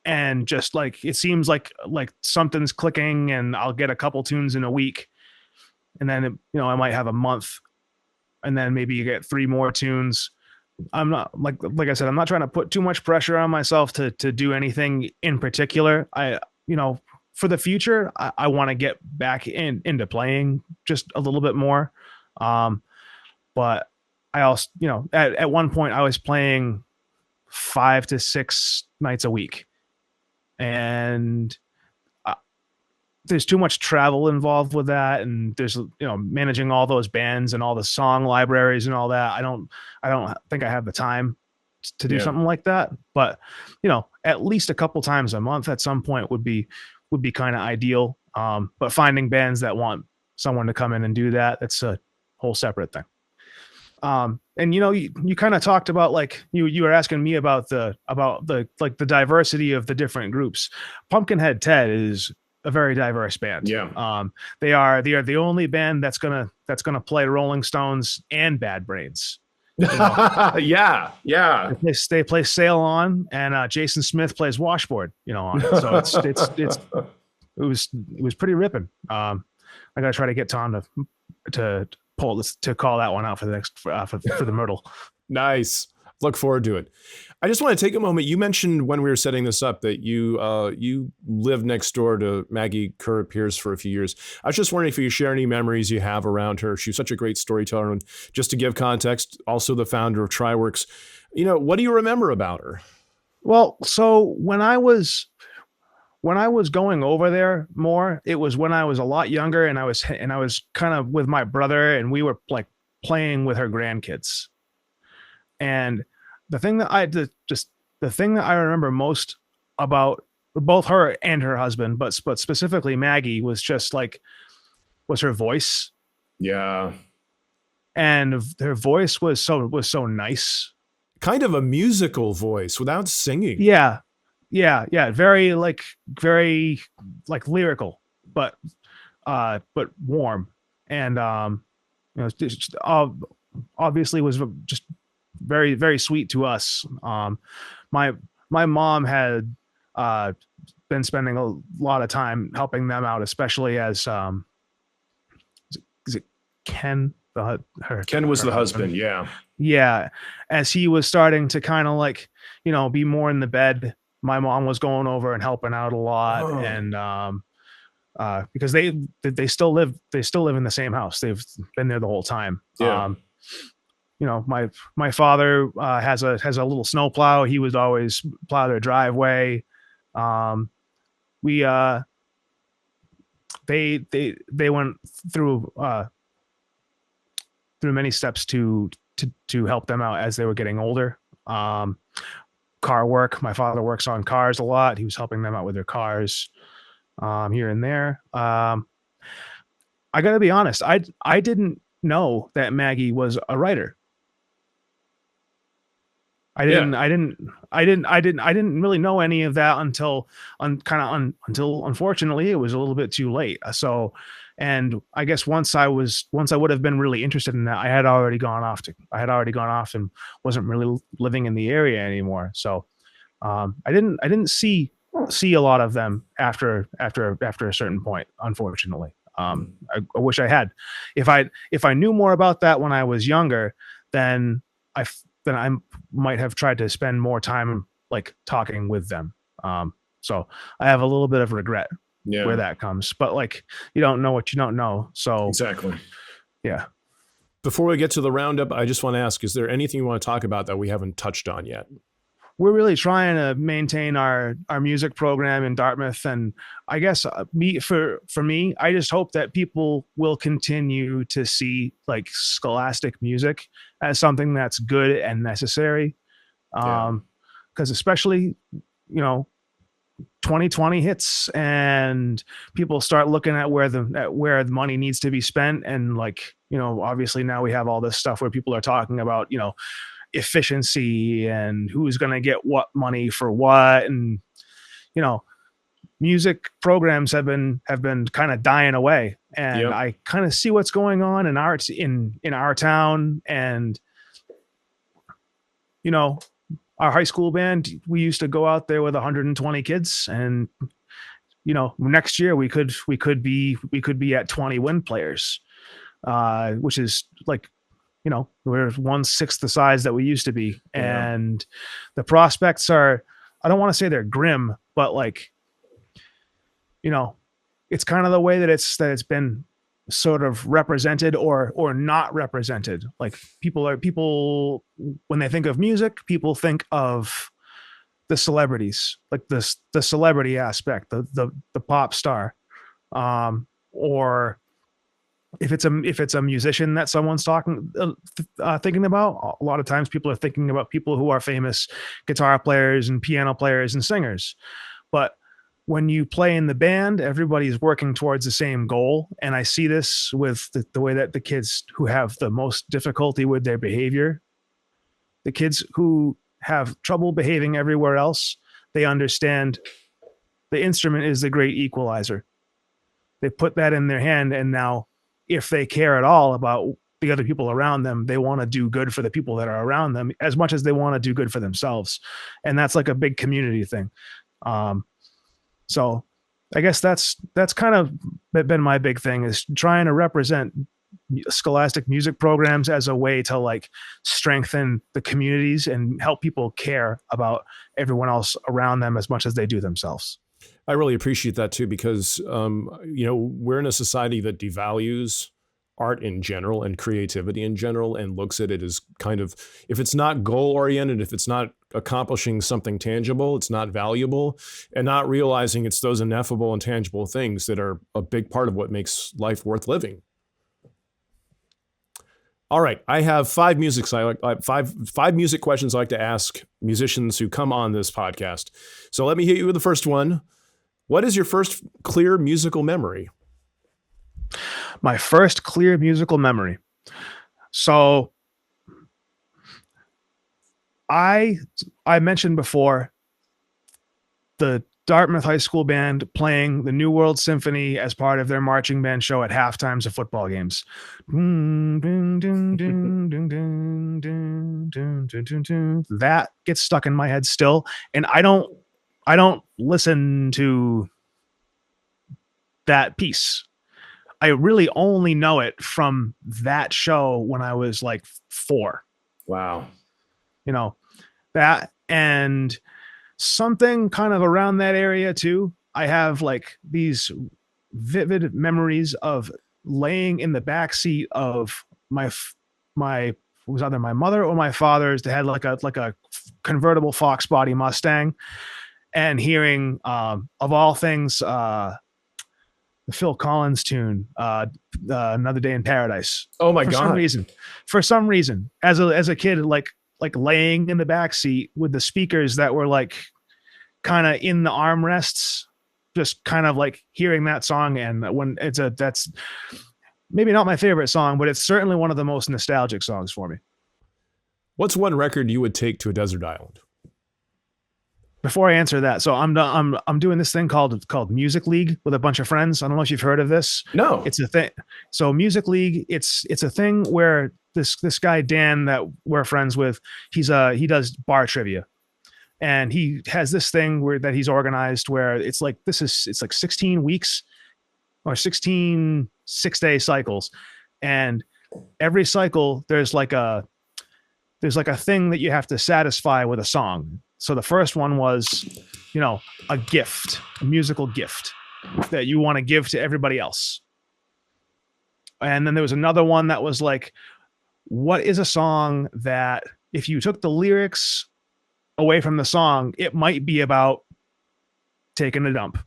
[SPEAKER 3] And just like, it seems like something's clicking, and I'll get a couple tunes in a week. And then, I might have a month, and then maybe you get 3 more tunes. I'm not like I said, I'm not trying to put too much pressure on myself to do anything in particular. For the future, I want to get back into playing just a little bit more. But I also, at one point I was playing 5 to 6 nights a week, and there's too much travel involved with that, and there's managing all those bands and all the song libraries and all that. I don't think I have the time to do something like that. But at least a couple times a month at some point would be kind of ideal. But finding bands that want someone to come in and do that, that's a whole separate thing. And you kind of talked about, like, you were asking me about the diversity of the different groups. Pumpkinhead Ted is a very diverse band.
[SPEAKER 2] Yeah.
[SPEAKER 3] They are the only band that's gonna play Rolling Stones and Bad Brains.
[SPEAKER 2] Yeah.
[SPEAKER 3] They play Sail On, and Jason Smith plays Washboard. On it. So it was pretty ripping. I gotta try to get Tom to pull this, to call that one out for the next for the Myrtle.
[SPEAKER 2] Nice. Look forward to it. I just want to take a moment. You mentioned when we were setting this up that you lived next door to Maggie Kerr Pierce for a few years. I was just wondering if you could share any memories you have around her. She's such a great storyteller. And just to give context, also the founder of TriWorks. What do you remember about her?
[SPEAKER 3] Well, so when I was going over there more, it was when I was a lot younger, and I was kind of with my brother, and we were like playing with her grandkids. And the thing that I remember most about both her and her husband, but specifically Maggie, was her voice.
[SPEAKER 2] Yeah.
[SPEAKER 3] And her voice was so nice.
[SPEAKER 2] Kind of a musical voice without singing.
[SPEAKER 3] Yeah. Very lyrical, but warm. And obviously was just very, very sweet to us. My mom had been spending a lot of time helping them out, especially as is it Ken?
[SPEAKER 2] Ken was the husband.
[SPEAKER 3] Yeah. As he was starting to kind of be more in the bed, my mom was going over and helping out a lot. Oh. And because they still live in the same house. They've been there the whole time.
[SPEAKER 2] Yeah.
[SPEAKER 3] My father has a little snowplow. He would always plow their driveway. They went through many steps to help them out as they were getting older. Car work. My father works on cars a lot. He was helping them out with their cars here and there. I gotta be honest. I didn't know that Maggie was a writer. I didn't really know any of that until unfortunately it was a little bit too late. So, and I guess once I would have been really interested in that, I had already gone off and wasn't really living in the area anymore. So, I didn't see a lot of them after a certain point, unfortunately. I wish I had. If I knew more about that when I was younger, then I might have tried to spend more time talking with them. So I have a little bit of regret where that comes, but you don't know what you don't know. So
[SPEAKER 2] exactly.
[SPEAKER 3] Yeah.
[SPEAKER 2] Before we get to the roundup, I just want to ask, is there anything you want to talk about that we haven't touched on yet?
[SPEAKER 3] We're really trying to maintain our music program in Dartmouth. And I guess for me, I just hope that people will continue to see scholastic music as something that's good and necessary. Because especially, 2020 hits and people start looking at where the money needs to be spent. And obviously now we have all this stuff where people are talking about, efficiency and who's going to get what money for what. And, music programs have been kind of dying away. And I kind of see what's going on in our town. And, our high school band, we used to go out there with 120 kids, and, next year we could be at 20 wind players, which is we're 1/6 the size that we used to be. Yeah. And the prospects are, I don't want to say they're grim, but it's kind of the way that it's been sort of represented or not represented. People when they think of music, people think of the celebrities, the celebrity aspect, the pop star. or if it's a musician that someone's thinking about. A lot of times people are thinking about people who are famous guitar players and piano players and singers. But when you play in the band, everybody's working towards the same goal. And I see this with the way that the kids who have the most difficulty with their behavior, the kids who have trouble behaving everywhere else, they understand the instrument is the great equalizer. They put that in their hand, and now if they care at all about the other people around them, they want to do good for the people that are around them as much as they want to do good for themselves. And that's like a big community thing. So I guess that's kind of been my big thing, is trying to represent scholastic music programs as a way to like strengthen the communities and help people care about everyone else around them as much as they do themselves.
[SPEAKER 2] I really appreciate that too, because, we're in a society that devalues art in general and creativity in general, and looks at it as kind of, if it's not goal oriented, if it's not accomplishing something tangible, it's not valuable, and not realizing it's those ineffable and tangible things that are a big part of what makes life worth living. All right, I have five music questions I like to ask musicians who come on this podcast. So let me hit you with the first one. What is your first clear musical memory?
[SPEAKER 3] My first clear musical memory. So I mentioned before the Dartmouth High School band playing the New World Symphony as part of their marching band show at half times of football games. That gets stuck in my head still. And I don't listen to that piece. I really only know it from that show when I was like 4.
[SPEAKER 2] Wow.
[SPEAKER 3] That and something kind of around that area too. I have like these vivid memories of laying in the back seat of my was either my mother or my father's. They had like a convertible Fox body Mustang, and hearing of all things the Phil Collins tune, Another Day in Paradise.
[SPEAKER 2] Oh my God.
[SPEAKER 3] For some reason, as a kid, like laying in the back seat with the speakers that were like kind of in the armrests, just kind of like hearing that song. And when that's maybe not my favorite song, but it's certainly one of the most nostalgic songs for me.
[SPEAKER 2] What's one record you would take to a desert island?
[SPEAKER 3] Before I answer that, so I'm doing this thing called Music League with a bunch of friends. I don't know if you've heard of this.
[SPEAKER 2] No.
[SPEAKER 3] It's a thing. So Music League, it's a thing where this guy Dan that we're friends with, he does bar trivia, and he has this thing that he's organized where it's like 16 weeks or 16 6-day cycles, and every cycle there's like a thing that you have to satisfy with a song. So the first one was, a gift, a musical gift that you want to give to everybody else. And then there was another one that was like, what is a song that if you took the lyrics away from the song, it might be about taking a dump.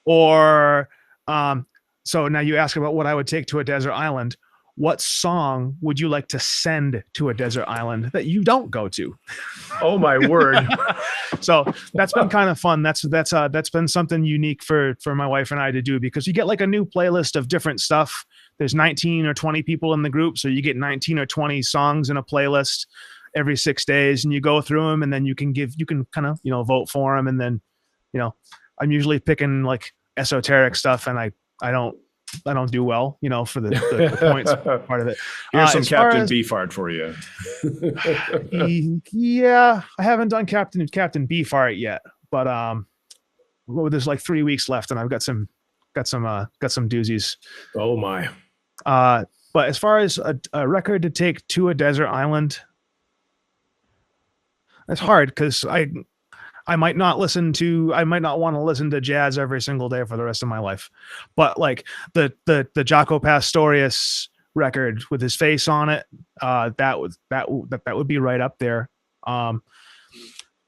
[SPEAKER 3] Or, so now you ask about what I would take to a desert island. What song would you like to send to a desert island that you don't go to?
[SPEAKER 2] Oh my word.
[SPEAKER 3] So that's been kind of fun. That's been something unique for my wife and I to do, because you get like a new playlist of different stuff. There's 19 or 20 people in the group, so you get 19 or 20 songs in a playlist every 6 days, and you go through them, and then you can kind of, vote for them. And then, I'm usually picking like esoteric stuff, and I don't do well, for the points part of it.
[SPEAKER 2] Here's some Captain Beefheart for you.
[SPEAKER 3] Yeah, I haven't done Captain Beefheart yet, but there's like 3 weeks left, and I've got some doozies.
[SPEAKER 2] Oh my.
[SPEAKER 3] But as far as a record to take to a desert island, that's hard, because I might not want to listen to jazz every single day for the rest of my life. But like the Jaco Pastorius record with his face on it, that would be right up there. I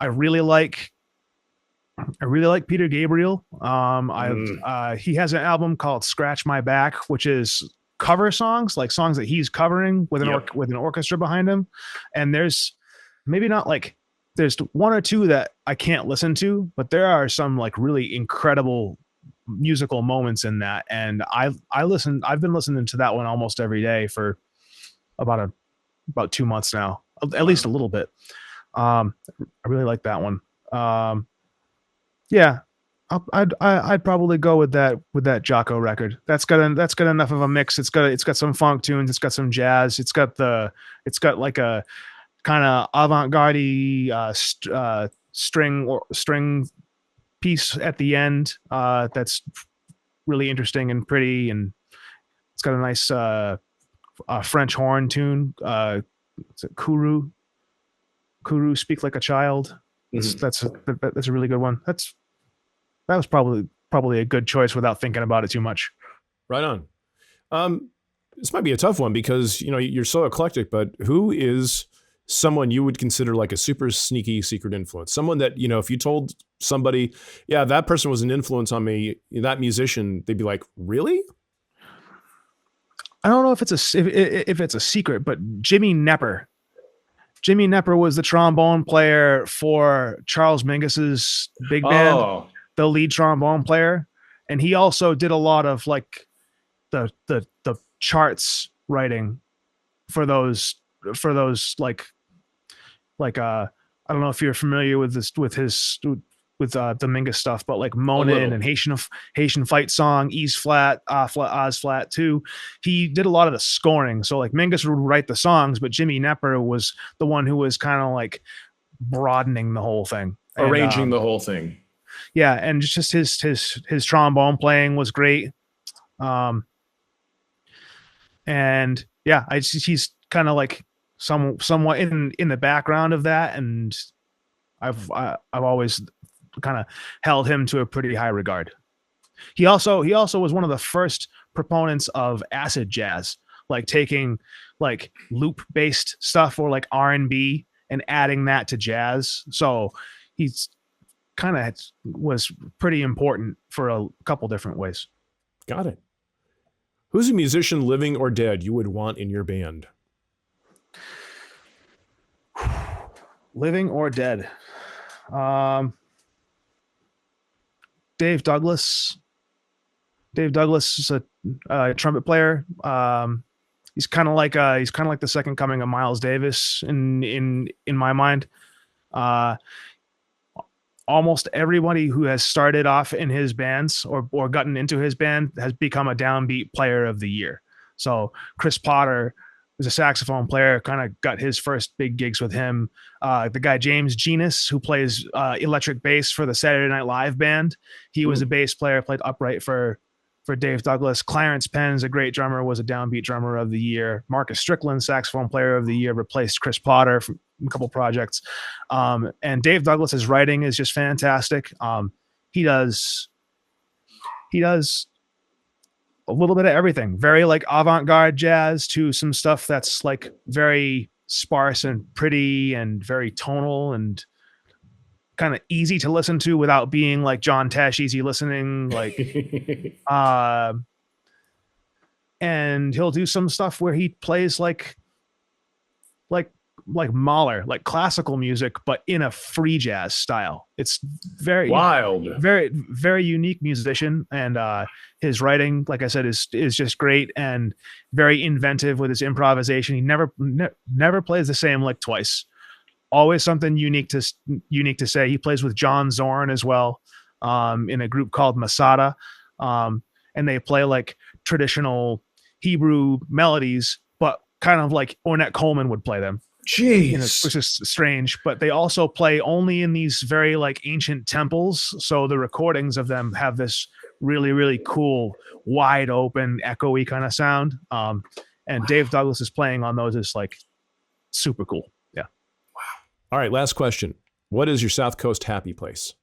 [SPEAKER 3] really like I really like Peter Gabriel. He has an album called Scratch My Back, which is cover songs, like songs that he's covering with with an orchestra behind him. And there's maybe not like there's one or two that I can't listen to, but there are some like really incredible musical moments in that. And I've been listening to that one almost every day for about 2 months now, at least a little bit. I really like that one. Yeah, I'd probably go with that Jocko record. That's got enough of a mix. It's got some funk tunes. It's got some jazz. It's got like a kind of avant-garde string piece at the end. That's really interesting and pretty, and it's got a nice French horn tune. It's a Kuru, Speak Like a Child. That's a really good one. That was probably a good choice without thinking about it too much.
[SPEAKER 2] Right on. This might be a tough one because you're so eclectic, but who is someone you would consider like a super sneaky secret influence? Someone that, if you told somebody, yeah, that person was an influence on me, that musician, they'd be like, really?
[SPEAKER 3] I don't know if it's a secret, but Jimmy Knepper. Jimmy Knepper was the trombone player for Charles Mingus's big band, the lead trombone player, and he also did a lot of like the charts writing for those like I don't know if you're familiar with this with the Mingus stuff, but like Monin and Haitian Fight Song, E's Flat, Oz Flat too. He did a lot of the scoring. So like Mingus would write the songs, but Jimmy Knepper was the one who was kind of like broadening the whole thing,
[SPEAKER 2] arranging the whole thing.
[SPEAKER 3] Yeah, and just his trombone playing was great. And yeah, he's kind of like somewhat in the background of that, and I've always kind of held him to a pretty high regard. He also was one of the first proponents of acid jazz, like taking like loop based stuff or like R&B and adding that to jazz. So he's kind of was pretty important for a couple different ways.
[SPEAKER 2] Got it. Who's a musician, living or dead, you would want in your band?
[SPEAKER 3] Living or dead? Dave Douglas. Dave Douglas is a trumpet player. He's kind of like the second coming of Miles Davis in my mind. Almost everybody who has started off in his bands or gotten into his band has become a downbeat player of the year. So Chris Potter was a saxophone player, kind of got his first big gigs with him. The guy James Genus, who plays electric bass for the Saturday Night Live band, he was a bass player, played upright for Dave Douglas. Clarence Penn's a great drummer, was a downbeat drummer of the year. Marcus Strickland, saxophone player of the year, replaced Chris Potter from a couple projects. And Dave Douglas's writing is just fantastic. He does a little bit of everything, very like avant-garde jazz to some stuff that's like very sparse and pretty and very tonal and kind of easy to listen to without being like John Tesh easy listening. Like, and he'll do some stuff where he plays like Mahler, like classical music, but in a free jazz style. It's very
[SPEAKER 2] wild,
[SPEAKER 3] very, very unique musician. And his writing, like I said, is just great and very inventive with his improvisation. He never plays the same lick twice. Always something unique to say. He plays with John Zorn as well, in a group called Masada. And they play like traditional Hebrew melodies, but kind of like Ornette Coleman would play them.
[SPEAKER 2] Jeez.
[SPEAKER 3] Which is strange, but they also play only in these very like ancient temples. So the recordings of them have this really, really cool, wide open, echoey kind of sound. And Dave Douglas is playing on those is like super cool. Yeah.
[SPEAKER 2] Wow. All right. Last question. What is your South Coast happy place?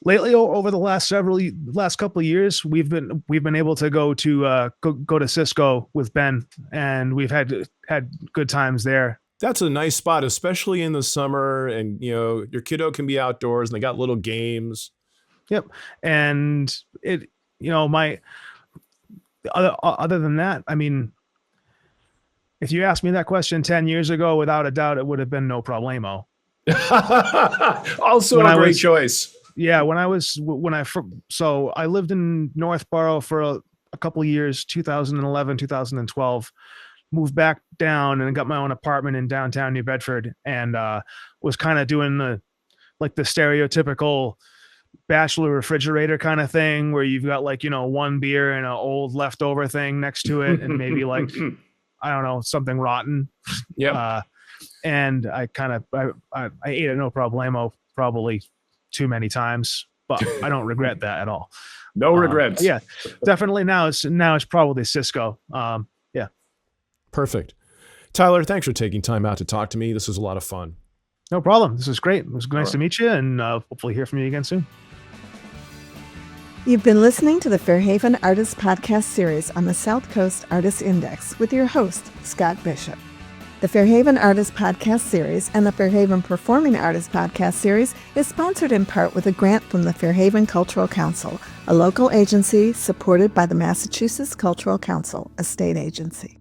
[SPEAKER 3] Lately, over the last couple of years, we've been able to go to Cisco with Ben, and we've had good times there.
[SPEAKER 2] That's a nice spot, especially in the summer. And, your kiddo can be outdoors and they got little games.
[SPEAKER 3] Yep. And it, my other than that, I mean, if you asked me that question 10 years ago, without a doubt, it would have been no problemo.
[SPEAKER 2] Also a great choice.
[SPEAKER 3] Yeah. So I lived in Northborough for a couple of years, 2011, 2012, moved back down and got my own apartment in downtown New Bedford, and was kind of doing the stereotypical bachelor refrigerator kind of thing where you've got one beer and an old leftover thing next to it and maybe I don't know, something rotten.
[SPEAKER 2] Yeah.
[SPEAKER 3] And I ate it no problemo probably too many times, but I don't regret that at all.
[SPEAKER 2] No regrets.
[SPEAKER 3] Yeah, definitely. Now it's probably Cisco. Yeah.
[SPEAKER 2] Perfect. Tyler, thanks for taking time out to talk to me. This was a lot of fun.
[SPEAKER 3] No problem. This was great. It was nice to meet you, and hopefully hear from you again soon.
[SPEAKER 1] You've been listening to the Fairhaven Artists Podcast Series on the South Coast Artists Index with your host, Scott Bishop. The Fairhaven Artists Podcast Series and the Fairhaven Performing Artists Podcast Series is sponsored in part with a grant from the Fairhaven Cultural Council, a local agency supported by the Massachusetts Cultural Council, a state agency.